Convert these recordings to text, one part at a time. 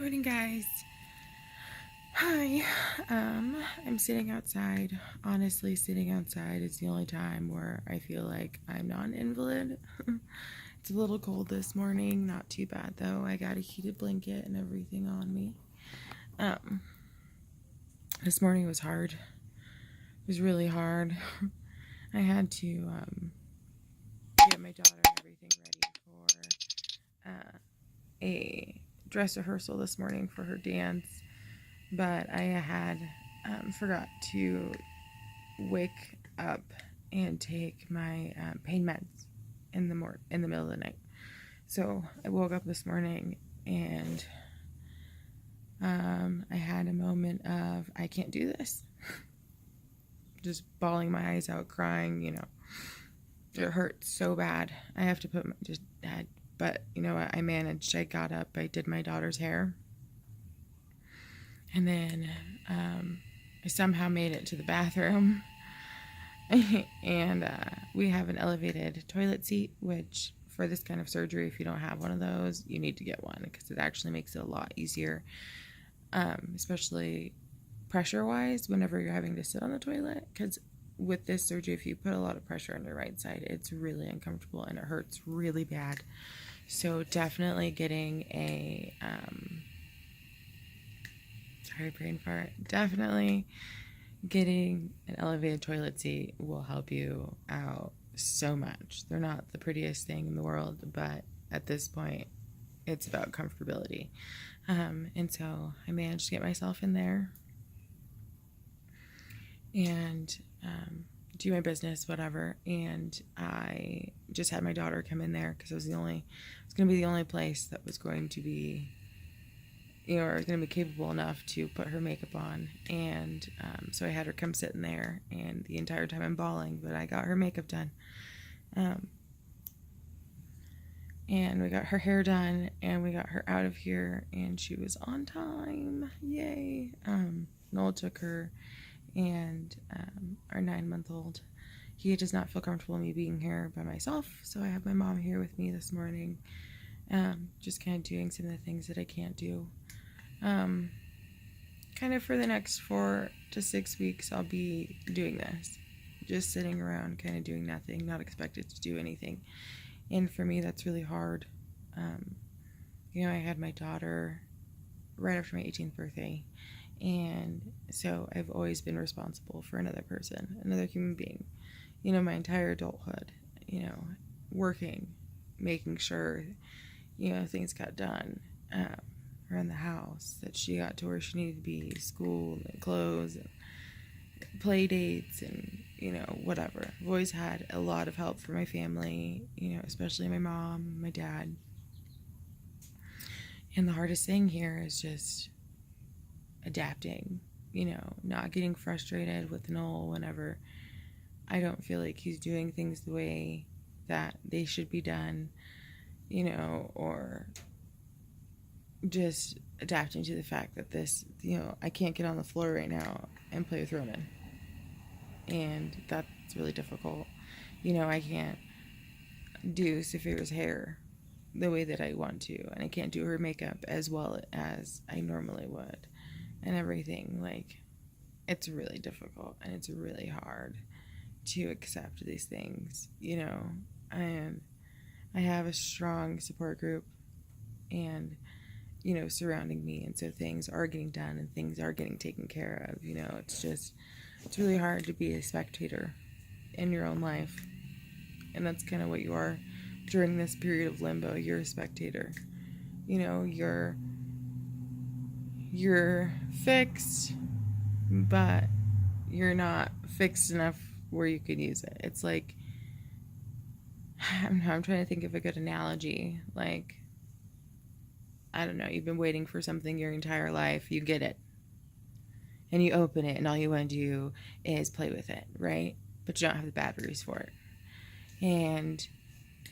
morning, guys. Hi. I'm sitting outside. Honestly, sitting outside is the only time where I feel like I'm not an invalid. It's a little cold this morning. Not too bad, though. I got a heated blanket and everything on me. This morning was hard. It was really hard. I had to get my daughter and everything ready for a dress rehearsal this morning for her dance, but I had forgot to wake up and take my pain meds in the middle of the night. So I woke up this morning and I had a moment of, I can't do this. Just bawling my eyes out, crying, It hurts so bad. I have to put but you know what? I managed. I got up, I did my daughter's hair, and then I somehow made it to the bathroom. And we have an elevated toilet seat, which for this kind of surgery, if you don't have one of those, you need to get one because it actually makes it a lot easier, especially pressure-wise whenever you're having to sit on the toilet, because with this surgery, if you put a lot of pressure on your right side, it's really uncomfortable and it hurts really bad. So definitely getting a brain fart. Definitely getting an elevated toilet seat will help you out so much. They're not the prettiest thing in the world, but at this point, it's about comfortability. And so I managed to get myself in there and do my business, whatever. And I just had my daughter come in there because it was going to be the only place that was going to be, or going to be capable enough to put her makeup on. And so I had her come sit in there, and the entire time I'm bawling, but I got her makeup done. And we got her hair done, and we got her out of here, and she was on time. Yay. Noel took her, and our 9-month-old, he does not feel comfortable me being here by myself, so I have my mom here with me this morning, just kind of doing some of the things that I can't do. Kind of for the next 4 to 6 weeks, I'll be doing this, just sitting around, kind of doing nothing, not expected to do anything. And for me, that's really hard. I had my daughter right after my 18th birthday, and so I've always been responsible for another person, another human being, my entire adulthood, working, making sure, things got done around the house, that she got to where she needed to be, school and clothes and play dates and, whatever. I've always had a lot of help from my family, especially my mom, my dad. And the hardest thing here is just adapting, not getting frustrated with Noel whenever I don't feel like he's doing things the way that they should be done, or just adapting to the fact that this, I can't get on the floor right now and play with Roman. And that's really difficult. I can't do Saphira's hair the way that I want to, and I can't do her makeup as well as I normally would, and everything. Like, it's really difficult, and it's really hard to accept these things, and I have a strong support group and, surrounding me, and so things are getting done and things are getting taken care of. It's really hard to be a spectator in your own life, and that's kind of what you are during this period of limbo. You're a spectator. You're fixed, but you're not fixed enough where you could use it. It's like, I'm trying to think of a good analogy. Like, I don't know, you've been waiting for something your entire life, you get it, and you open it, and all you want to do is play with it, right? But you don't have the batteries for it. And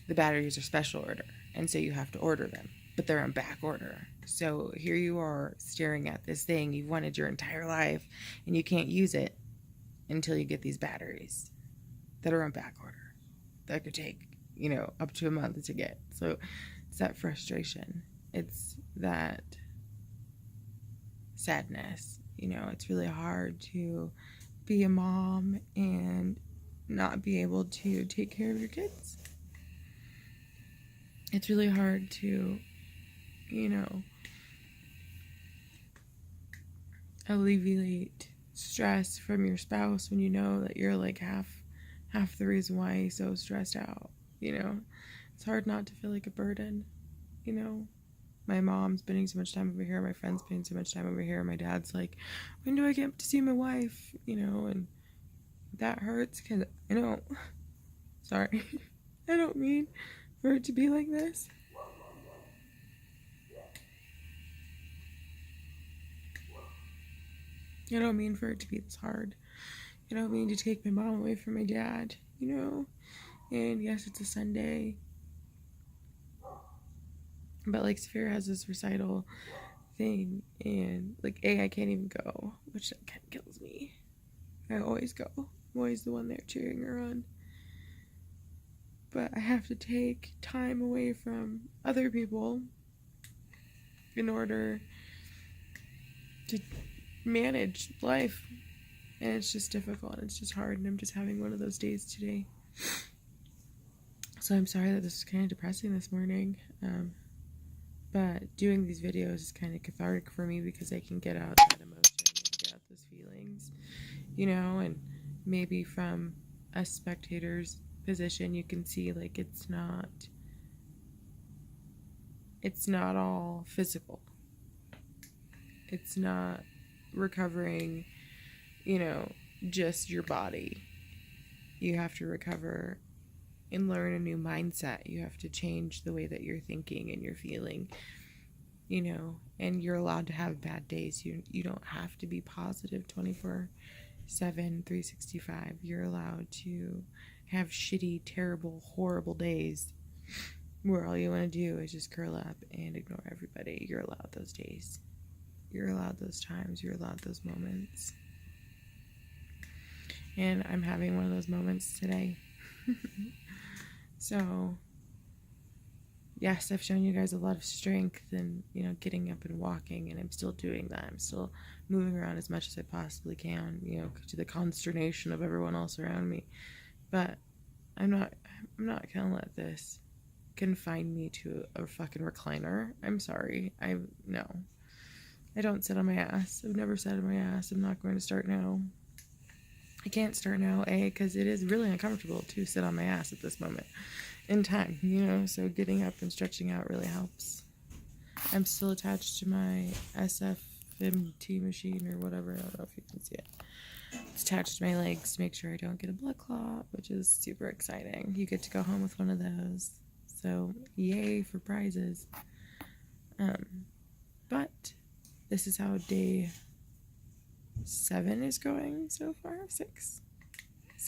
the batteries are special order, and so you have to order them, but they're on back order. So here you are staring at this thing you've wanted your entire life, and you can't use it until you get these batteries that are on back order. That could take, up to a month to get. So it's that frustration. It's that sadness. You know, it's really hard to be a mom and not be able to take care of your kids. It's really hard to, you know, alleviate stress from your spouse when you know that you're like half the reason why he's so stressed out. You know, it's hard not to feel like a burden. You know, my mom's spending so much time over here, my friend's spending so much time over here, my dad's like, when do I get to see my wife? You know, and that hurts because I don't, sorry, I don't mean for it to be like this. I don't mean for it to be this hard. I don't mean to take my mom away from my dad, you know? And yes, it's a Sunday. But like Saphira has this recital thing, and like I can't even go, which kind of kills me. I always go. I'm always the one there cheering her on. But I have to take time away from other people in order to manage life. And it's just difficult. It's just hard. And I'm just having one of those days today. So I'm sorry that this is kind of depressing this morning. But doing these videos is kind of cathartic for me because I can get out that emotion and get out those feelings, you know, and maybe from a spectator's position you can see like it's not all physical. It's not recovering, you know, just your body. You have to recover and learn a new mindset. You have to change the way that you're thinking and you're feeling, you know, and you're allowed to have bad days. You don't have to be positive 24/7, 365. You're allowed to have shitty, terrible, horrible days where all you want to do is just curl up and ignore everybody. You're allowed those days. You're allowed those times. You're allowed those moments. And I'm having one of those moments today. So, yes, I've shown you guys a lot of strength and, you know, getting up and walking, and I'm still doing that. I'm still moving around as much as I possibly can, you know, to the consternation of everyone else around me. But I'm not gonna let this confine me to a fucking recliner. I'm sorry. No. I don't sit on my ass. I've never sat on my ass. I'm not going to start now. I can't start now, because it is really uncomfortable to sit on my ass at this moment in time, you know, so getting up and stretching out really helps. I'm still attached to my SFMT machine or whatever. I don't know if you can see it. It's attached to my legs to make sure I don't get a blood clot, which is super exciting. You get to go home with one of those. So, yay for prizes. But this is how day 7 is going so far. 6.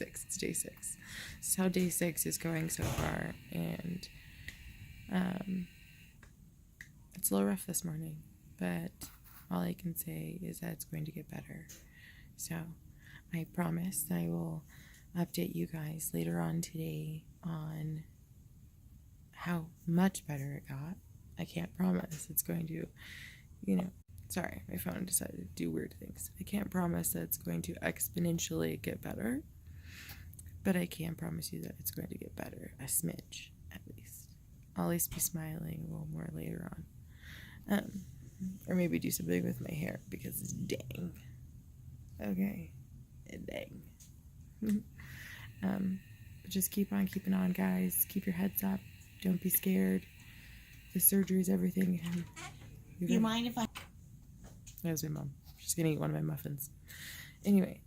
It's day 6. This is how day 6 is going so far, and it's a little rough this morning, but all I can say is that it's going to get better. So I promise I will update you guys later on today on how much better it got. I can't promise it's going to, you know, sorry, my phone decided to do weird things. I can't promise that it's going to exponentially get better, but I can promise you that it's going to get better, a smidge at least. I'll at least be smiling a little more later on. Or maybe do something with my hair because it's dang. Okay, dang. But just keep on keeping on, guys. Keep your heads up. Don't be scared. The surgery is everything. Do you mind if I... That was my mom. She's gonna eat one of my muffins. Anyway,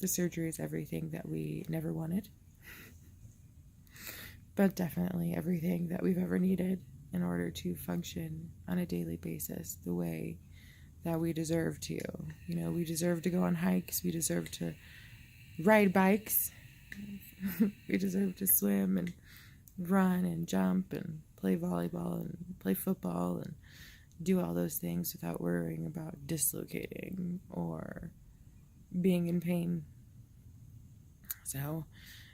the surgery is everything that we never wanted, but definitely everything that we've ever needed in order to function on a daily basis the way that we deserve to. You know, we deserve to go on hikes. We deserve to ride bikes. We deserve to swim and run and jump and play volleyball and play football and do all those things without worrying about dislocating or being in pain. So,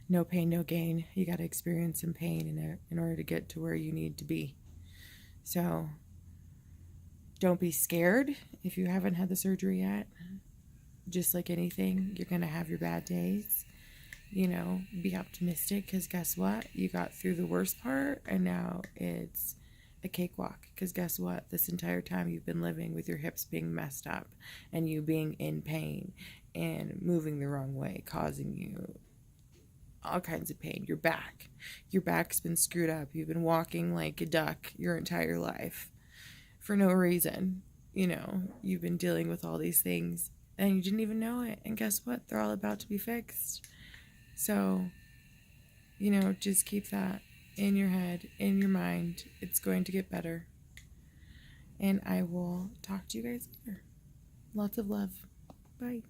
no pain, no gain. You got to experience some pain in order to get to where you need to be. So, Don't be scared if you haven't had the surgery yet. Just like anything, you're going to have your bad days. You know, be optimistic, because guess what? You got through the worst part, and now it's a cakewalk. Because guess what? This entire time you've been living with your hips being messed up and you being in pain and moving the wrong way, causing you all kinds of pain. Your back's been screwed up. You've been walking like a duck your entire life for no reason. You know, you've been dealing with all these things and you didn't even know it. And guess what? They're all about to be fixed. So, you know, just keep that in your head, in your mind. It's going to get better. And I will talk to you guys later. Lots of love. Bye.